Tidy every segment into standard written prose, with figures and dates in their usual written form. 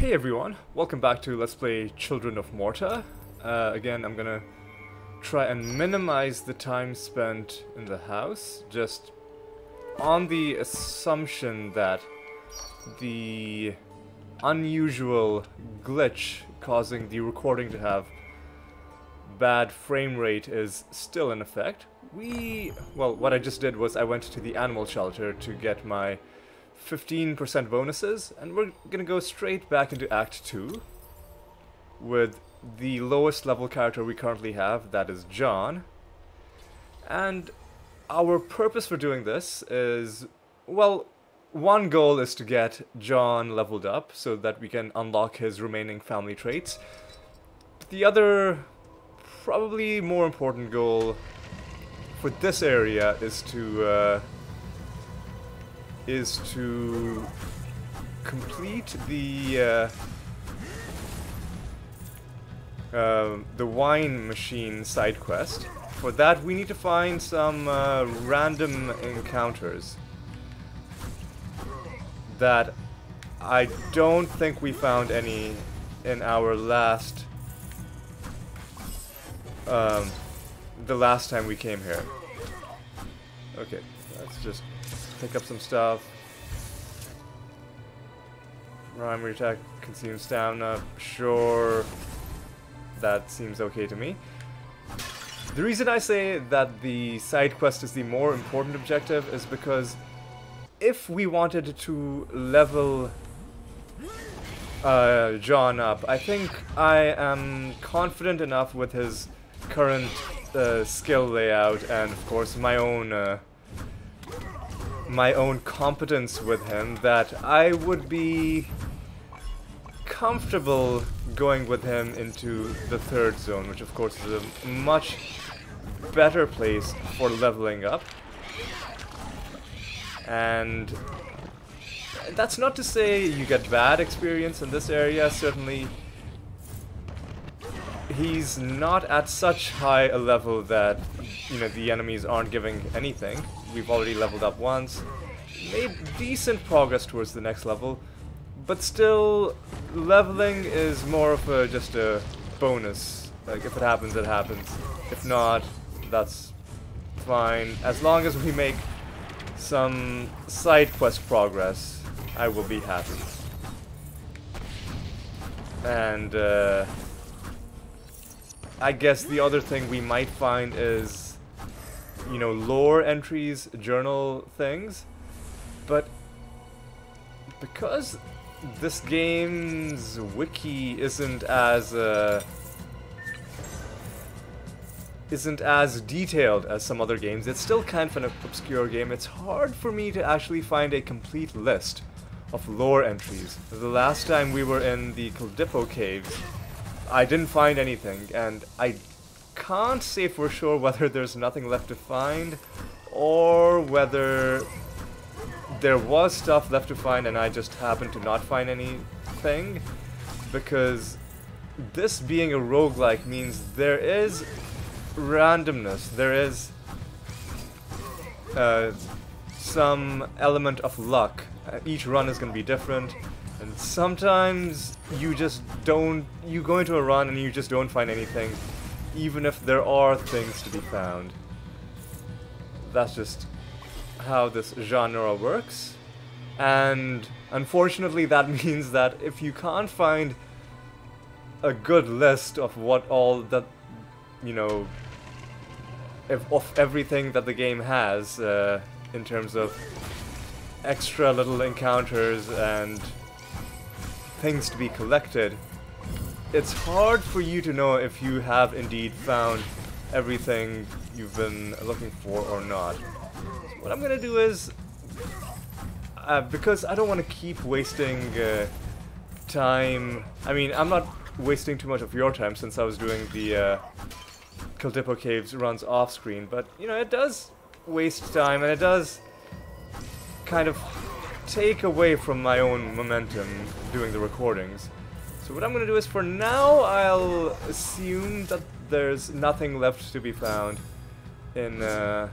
Hey everyone, welcome back to Let's Play Children of Morta. Again, I'm gonna try and minimize the time spent in the house, just on the assumption that the unusual glitch causing the recording to have bad frame rate is still in effect. Well, what I just did was I went to the animal shelter to get my 15% bonuses, and we're gonna go straight back into Act 2 with the lowest level character we currently have, that is John. And our purpose for doing this is, well, one goal is to get John leveled up so that we can unlock his remaining family traits. The other, probably more important goal for this area is to complete the wine machine side quest. For that, we need to find some random encounters that I don't think we found any in our last the last time we came here. Okay, let's just pick up some stuff. Primary attack consumes stamina. Sure, that seems okay to me. The reason I say that the side quest is the more important objective is because if we wanted to level John up, I think I am confident enough with his current skill layout and of course my own competence with him that I would be comfortable going with him into the third zone, which of course is a much better place for leveling up. And that's not to say you get bad experience in this area. Certainly he's not at such high a level that, you know, the enemies aren't giving anything. We've already leveled up once, made decent progress towards the next level, but still, leveling is more of just a bonus. Like, if it happens, it happens. If not, that's fine. As long as we make some side quest progress, I will be happy. And, I guess the other thing we might find is, you know, lore entries, journal things, but because this game's wiki isn't as detailed as some other games, it's still kind of an obscure game. It's hard for me to actually find a complete list of lore entries. The last time we were in the Caldipo Caves, I didn't find anything, and I can't say for sure whether there's nothing left to find or whether there was stuff left to find and I just happened to not find anything, because this being a roguelike means there is randomness, there is some element of luck. Each run is going to be different, and sometimes you just don't, you go into a run and you just don't find anything, even if there are things to be found. That's just how this genre works, and unfortunately that means that if you can't find a good list of what all that, you know, of everything that the game has in terms of extra little encounters and things to be collected, it's hard for you to know if you have indeed found everything you've been looking for or not. So what I'm gonna do is, because I don't want to keep wasting time, I mean, I'm not wasting too much of your time since I was doing the Caldipo Caves runs off screen, but you know, it does waste time and it does kind of take away from my own momentum doing the recordings. So what I'm gonna do is, for now, I'll assume that there's nothing left to be found in the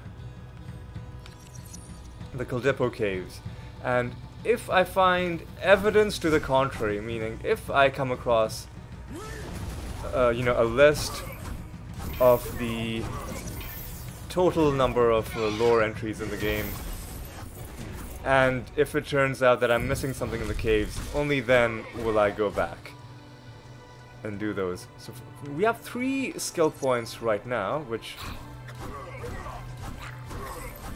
Caldipo Caves. And if I find evidence to the contrary, meaning if I come across, you know, a list of the total number of lore entries in the game, and if it turns out that I'm missing something in the caves, only then will I go back and do those. So we have 3 skill points right now, which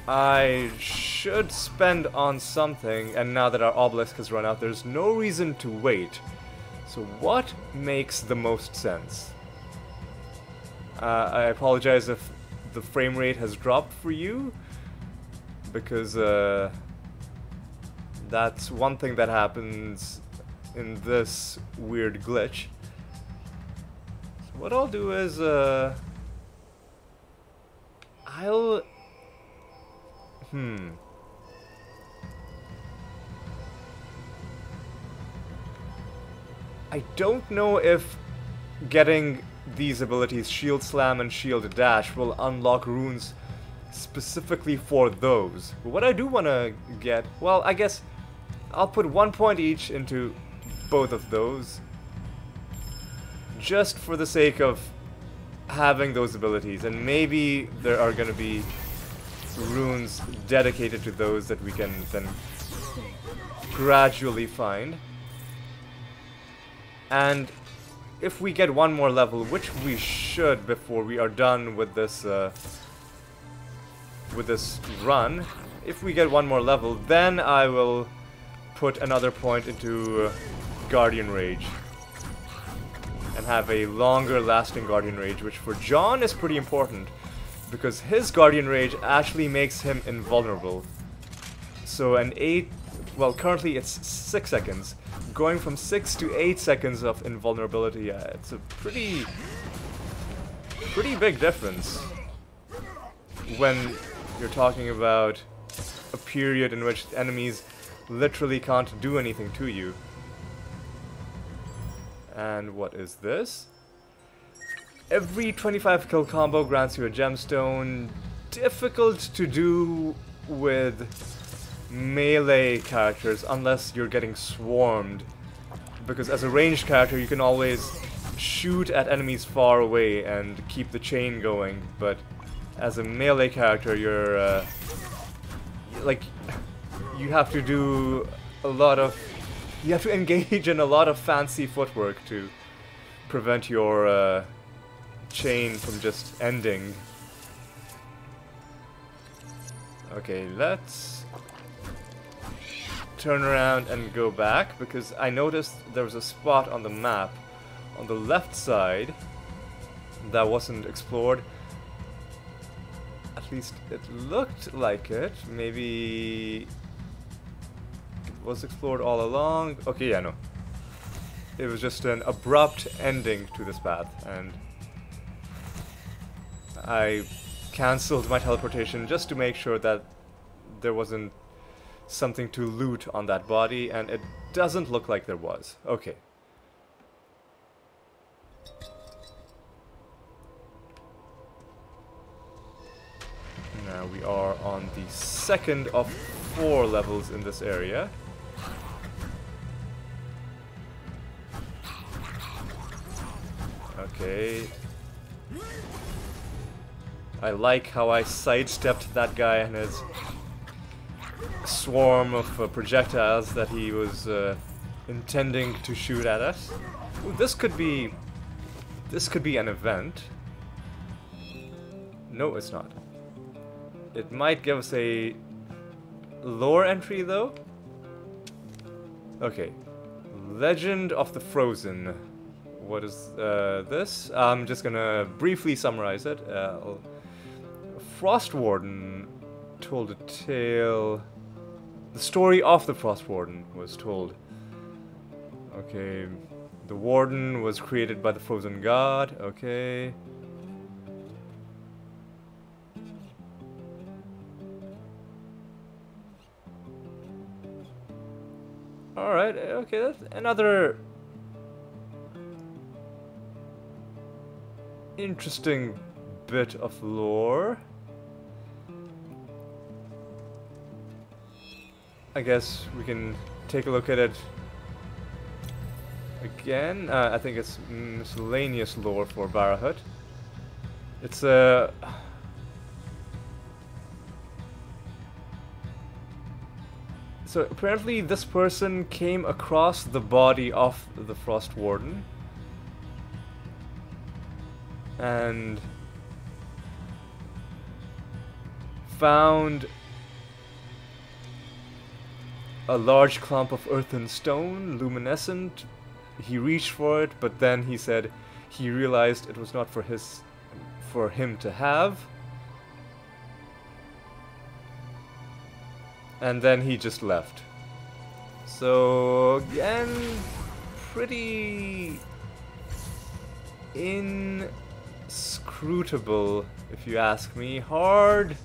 I should spend on something, and now that our obelisk has run out, there's no reason to wait. So what makes the most sense? I apologize if the frame rate has dropped for you, because that's one thing that happens in this weird glitch. So what I'll do is I don't know if getting these abilities, Shield Slam and Shield Dash, will unlock runes specifically for those. But what I do want to get, well, I guess I'll put 1 point each into both of those, just for the sake of having those abilities, and maybe there are going to be runes dedicated to those that we can then gradually find. And if we get 1 more level, which we should before we are done with this run, if we get 1 more level, then I will put another point into Guardian Rage and have a longer lasting Guardian Rage, which for John is pretty important, because his Guardian Rage actually makes him invulnerable. So an 8, well, currently it's 6 seconds. Going from 6 to 8 seconds of invulnerability, it's a pretty big difference when you're talking about a period in which enemies literally can't do anything to you. And what is this? Every 25 kill combo grants you a gemstone. Difficult to do with melee characters unless you're getting swarmed, because as a ranged character you can always shoot at enemies far away and keep the chain going, but as a melee character you're like, you have to do a lot of, you have to engage in a lot of fancy footwork to prevent your chain from just ending. Okay, let's turn around and go back, because I noticed there was a spot on the map on the left side that wasn't explored. At least it looked like it. Maybe it was explored all along. Okay, yeah, no. It was just an abrupt ending to this path, and I cancelled my teleportation just to make sure that there wasn't something to loot on that body, and it doesn't look like there was. Okay. Now we are on the 2nd of 4 levels in this area. Okay. I like how I sidestepped that guy and his swarm of projectiles that he was intending to shoot at us. Ooh, this could be an event. No, it's not. It might give us a lore entry though. Okay. Legend of the Frozen. What is this? I'm just gonna briefly summarize it. Frost Warden told a tale. The story of the Frost Warden was told. Okay. The Warden was created by the Frozen God. Okay. Alright, okay, that's another interesting bit of lore. I guess we can take a look at it again. I think it's miscellaneous lore for Barahut. It's a... So apparently this person came across the body of the Frost Warden. And found a large clump of earth and stone, luminescent. He reached for it, but then he said he realized it was not for him to have. And then he just left. So again, pretty inscrutable, if you ask me. Hard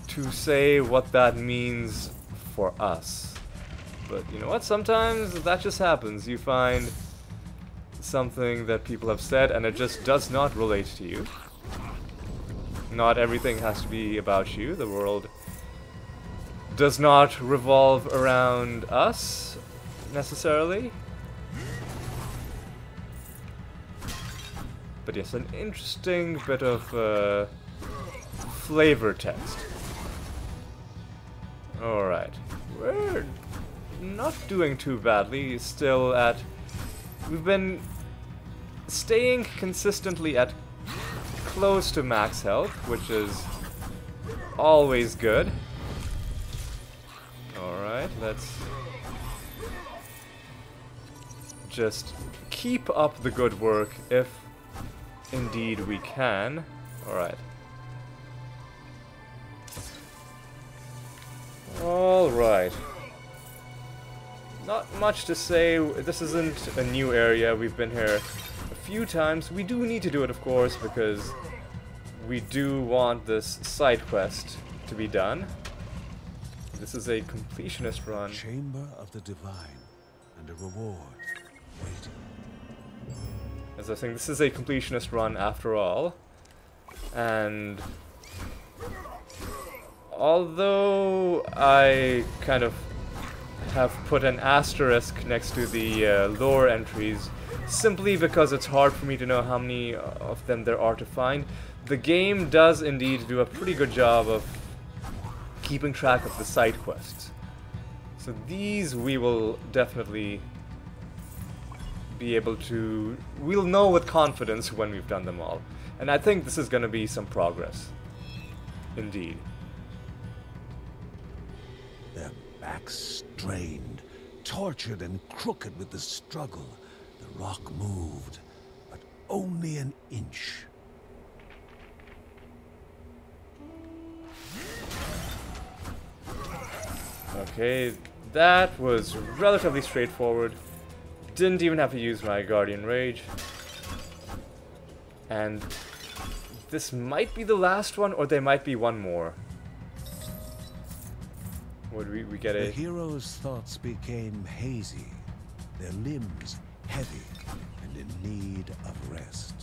to say what that means for us. But you know what? Sometimes that just happens. You find something that people have said and it just does not relate to you. Not everything has to be about you. The world does not revolve around us, necessarily. But yes, an interesting bit of flavor text. Alright. We're not doing too badly. Still at... We've been staying consistently at close to max health, which is always good. Alright, let's just keep up the good work if indeed we can. Alright. Alright. Not much to say. This isn't a new area. We've been here a few times. We do need to do it, of course, because we do want this side quest to be done. This is a completionist run. Chamber of the Divine and a reward waiting. As I was saying, this is a completionist run after all. And although I kind of have put an asterisk next to the lore entries simply because it's hard for me to know how many of them there are to find, the game does indeed do a pretty good job of keeping track of the side quests. So these we will definitely be able to... We'll know with confidence when we've done them all. And I think this is going to be some progress. Indeed. Their backs strained, tortured and crooked with the struggle. The rock moved, but only an inch. Okay, that was relatively straightforward. Didn't even have to use my Guardian Rage. And this might be the last one, or there might be one more. Would we get a... The heroes' thoughts became hazy, their limbs heavy and in need of rest.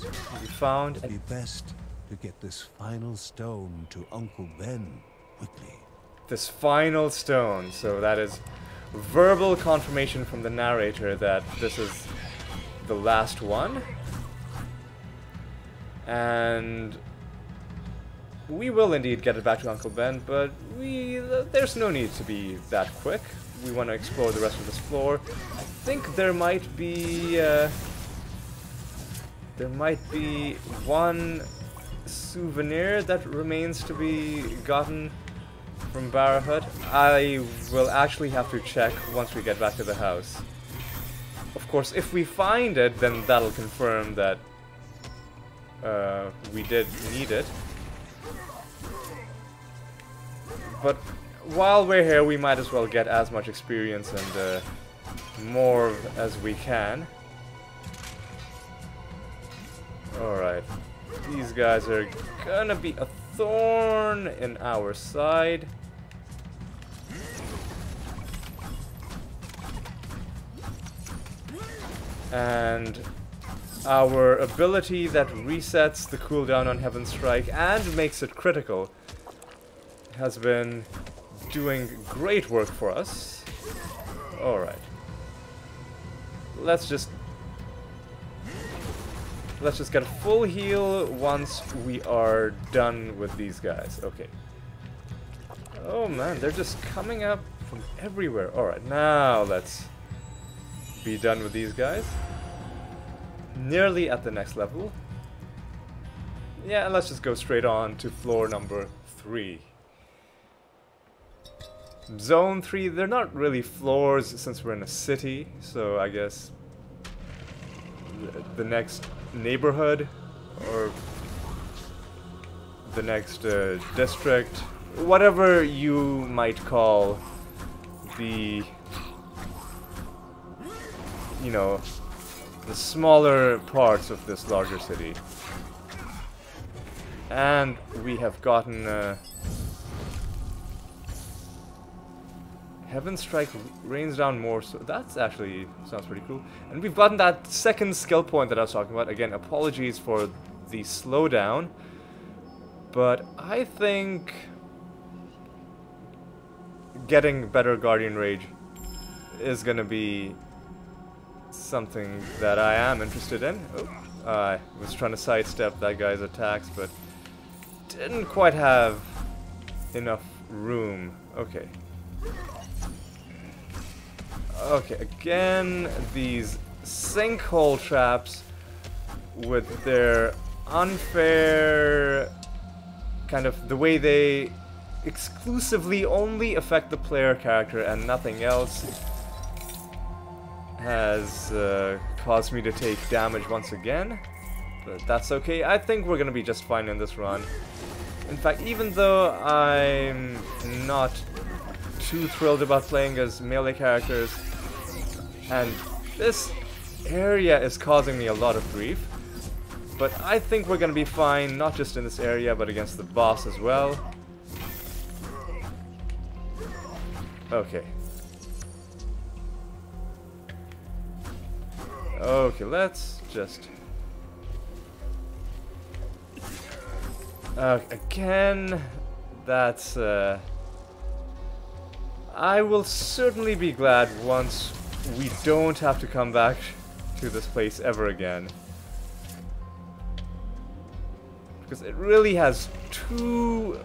We found... It would be best to get this final stone to Uncle Ben quickly. This final stone, so that is verbal confirmation from the narrator that this is the last one. And we will indeed get it back to Uncle Ben, but there's no need to be that quick. We want to explore the rest of this floor. I think there might be one souvenir that remains to be gotten from Barahut. I will actually have to check once we get back to the house. Of course, if we find it, then that'll confirm that we did need it. But while we're here, we might as well get as much experience and more as we can. Alright. These guys are gonna be a thorn in our side. And our ability that resets the cooldown on Heaven's Strike and makes it critical has been doing great work for us. Alright. Let's just get a full heal once we are done with these guys. Okay. Oh man, they're just coming up from everywhere. Alright, now let's be done with these guys. Nearly at the next level. Yeah, let's just go straight on to floor number 3. Zone 3, they're not really floors since we're in a city, so I guess the next neighborhood or the next district, whatever you might call the, you know, the smaller parts of this larger city. And we have gotten Heaven Strike rains down more, so that's actually sounds pretty cool. And we've gotten that second skill point that I was talking about. Again, apologies for the slowdown, but I think getting better Guardian Rage is gonna be something that I am interested in. Oh, I was trying to sidestep that guy's attacks, but didn't quite have enough room. Okay. Okay, again, these sinkhole traps with their unfair kind of the way they exclusively only affect the player character and nothing else has caused me to take damage once again. But that's okay. I think we're gonna be just fine in this run. In fact, even though I'm not too thrilled about playing as melee characters, and this area is causing me a lot of grief, but I think we're gonna be fine, not just in this area, but against the boss as well. Okay. Okay, let's just... again, that's... I will certainly be glad once we don't have to come back to this place ever again. Because it really has too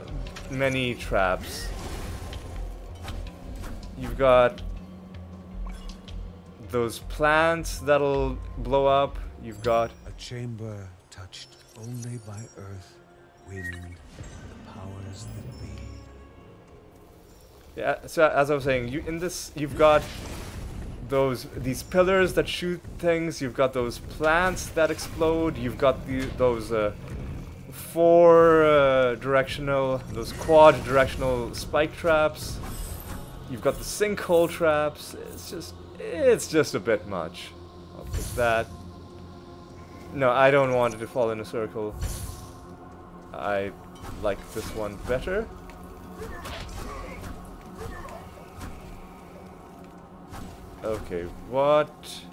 many traps. You've got those plants that'll blow up. You've got a chamber touched only by earth, wind, the powers that be. Yeah, so as I was saying, you've got these pillars that shoot things, you've got those plants that explode, you've got those those quad directional spike traps, you've got the sinkhole traps. It's just a bit much. I'll pick that. No, I don't want it to fall in a circle. I like this one better. Okay, what?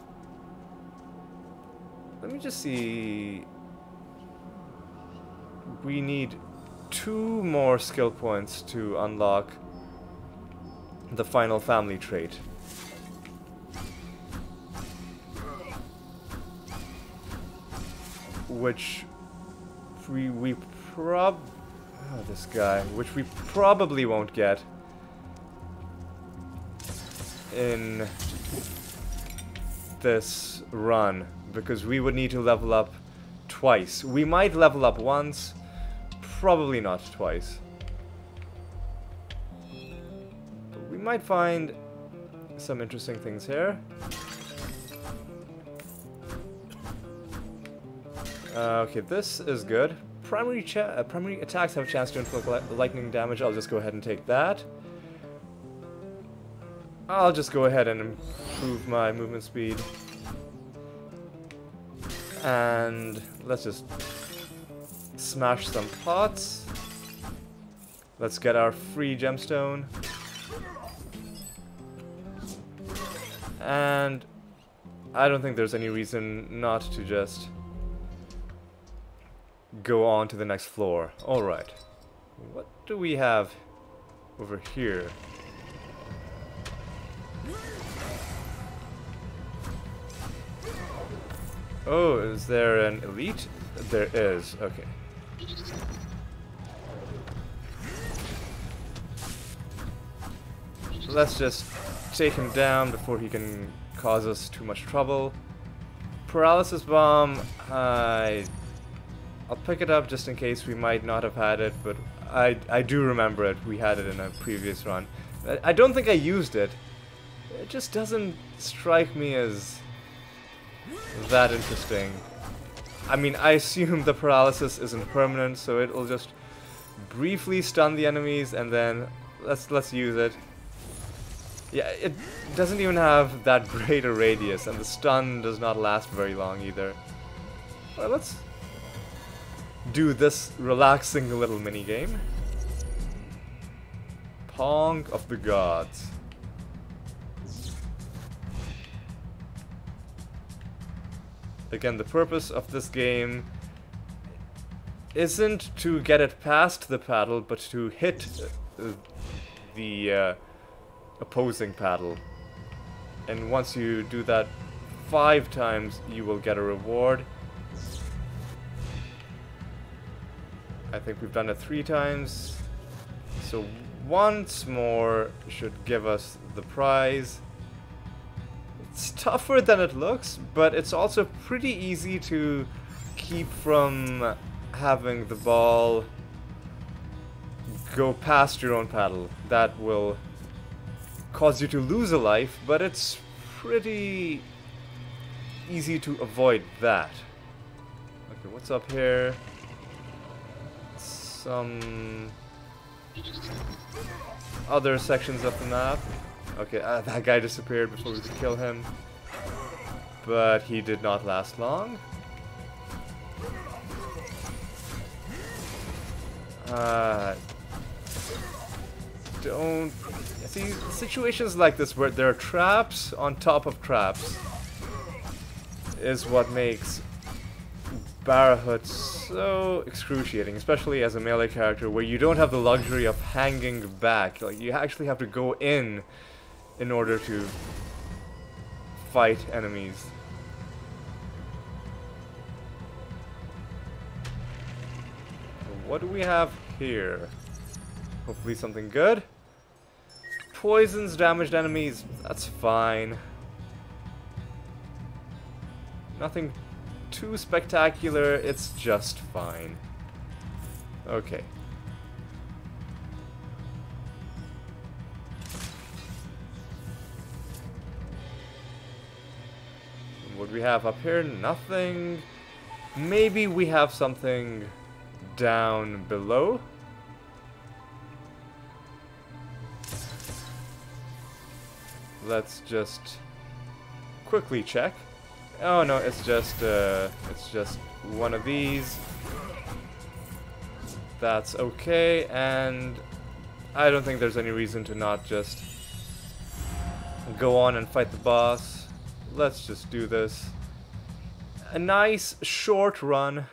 Let me just see. We need 2 more skill points to unlock the final family trait. Which we probably won't get in this run, because we would need to level up twice. We might level up once, probably not twice. But we might find some interesting things here. Okay, this is good. Primary attacks have a chance to inflict lightning damage. I'll just go ahead and take that. I'll just go ahead and improve my movement speed. And let's just smash some pots. Let's get our free gemstone. And I don't think there's any reason not to just go on to the next floor. Alright. What do we have over here. Oh, is there an elite? There is, okay. Let's just take him down before he can cause us too much trouble. Paralysis bomb, I'll pick it up just in case. We might not have had it, but I do remember it. We had it in a previous run. I don't think I used it. It just doesn't strike me as that interesting. I mean, I assume the paralysis isn't permanent, so it'll just briefly stun the enemies, and then let's use it. Yeah, it doesn't even have that great a radius, and the stun does not last very long either. Well, let's do this relaxing little mini game. Pong of the Gods. Again, the purpose of this game isn't to get it past the paddle, but to hit the opposing paddle. And once you do that 5 times, you will get a reward. I think we've done it 3 times. So once more should give us the prize. It's tougher than it looks, but it's also pretty easy to keep from having the ball go past your own paddle. That will cause you to lose a life, but it's pretty easy to avoid that. Okay, what's up here? Some other sections of the map. Okay, that guy disappeared before we could kill him, but he did not last long. Don't see situations like this where there are traps on top of traps is what makes Barahut so excruciating, especially as a melee character where you don't have the luxury of hanging back. Like, you actually have to go in order to fight enemies. What do we have here? Hopefully something good. Poisons damaged enemies, that's fine. Nothing too spectacular, it's just fine. Okay. What do we have up here? Nothing. Maybe we have something down below. Let's just quickly check. Oh no, it's just one of these. That's okay, and I don't think there's any reason to not just go on and fight the boss. Let's just do this. A nice short run.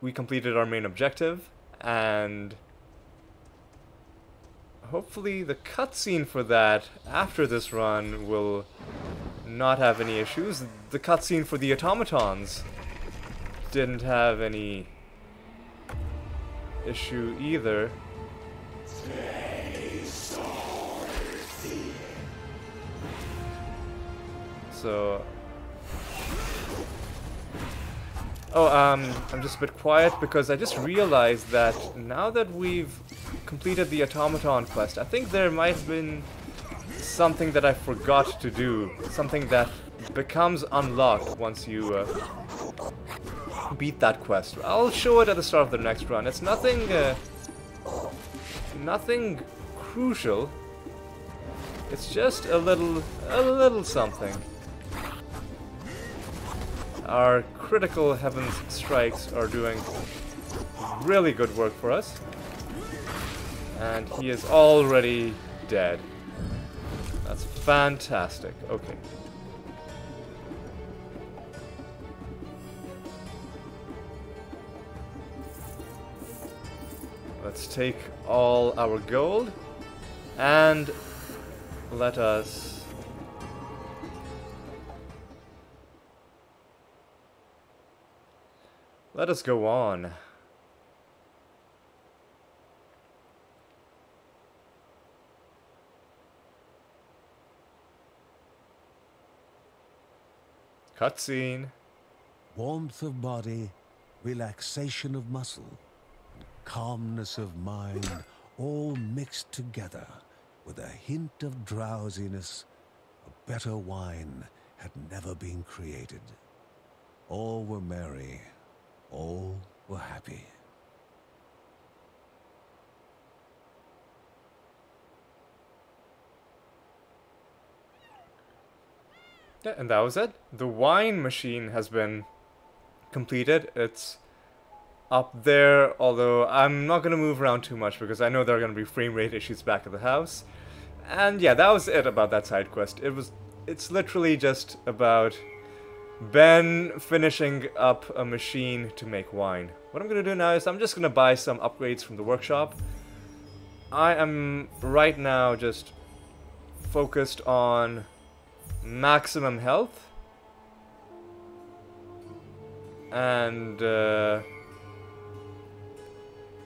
We completed our main objective, and hopefully the cutscene for that after this run will not have any issues. The cutscene for the automatons didn't have any issue either. So I'm just a bit quiet because I just realized that now that we've completed the automaton quest, I think there might have been something that I forgot to do. Something that becomes unlocked once you beat that quest. I'll show it at the start of the next run. It's nothing nothing crucial. It's just a little something. Our critical heavens strikes are doing really good work for us. And he is already dead. That's fantastic. Okay. Let's take all our gold. And let us... let us go on. Cutscene. Warmth of body, relaxation of muscle, and calmness of mind, all mixed together with a hint of drowsiness. A better wine had never been created. All were merry, all were happy. Yeah, and that was it. The wine machine has been completed. It's up there, although I'm not going to move around too much because I know there are going to be frame rate issues back at the house. And yeah, that was it about that side quest. It's literally just about Ben finishing up a machine to make wine. What I'm going to do now is I'm just going to buy some upgrades from the workshop. I am right now just focused on maximum health. And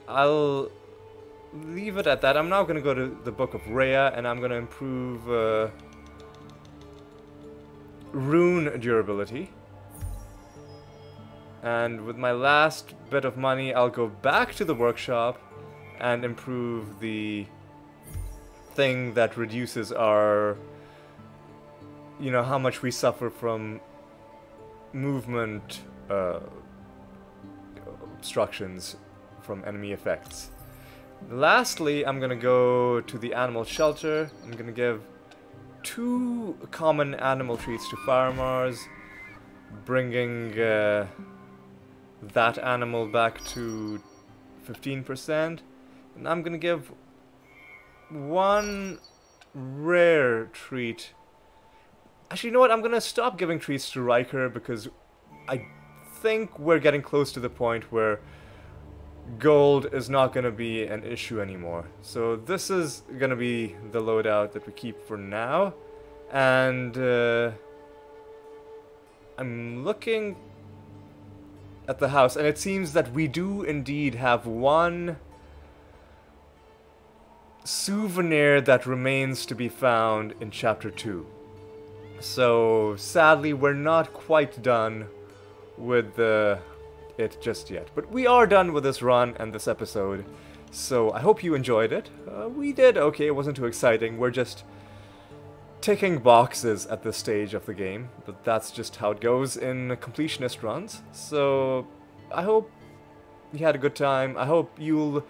I'll leave it at that. I'm now going to go to the Book of Rhea and I'm going to improve rune durability. And with my last bit of money, I'll go back to the workshop and improve the thing that reduces our, you know, how much we suffer from movement obstructions from enemy effects. Lastly, I'm gonna go to the animal shelter. I'm gonna give 2 common animal treats to Faramars, bringing that animal back to 15%. And I'm gonna give 1 rare treat. Actually, you know what? I'm gonna stop giving treats to Riker because I think we're getting close to the point where gold is not gonna be an issue anymore. So this is gonna be the loadout that we keep for now. And I'm looking at the house, and it seems that we do indeed have 1 souvenir that remains to be found in Chapter 2. So, sadly, we're not quite done with it just yet. But we are done with this run and this episode, so I hope you enjoyed it. We did okay, it wasn't too exciting. We're just ticking boxes at this stage of the game, but that's just how it goes in completionist runs. So, I hope you had a good time. I hope you'll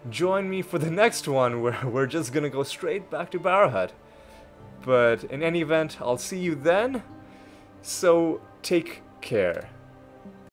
join me for the next one where we're just gonna go straight back to Barrowhead. But in any event, I'll see you then, so take care.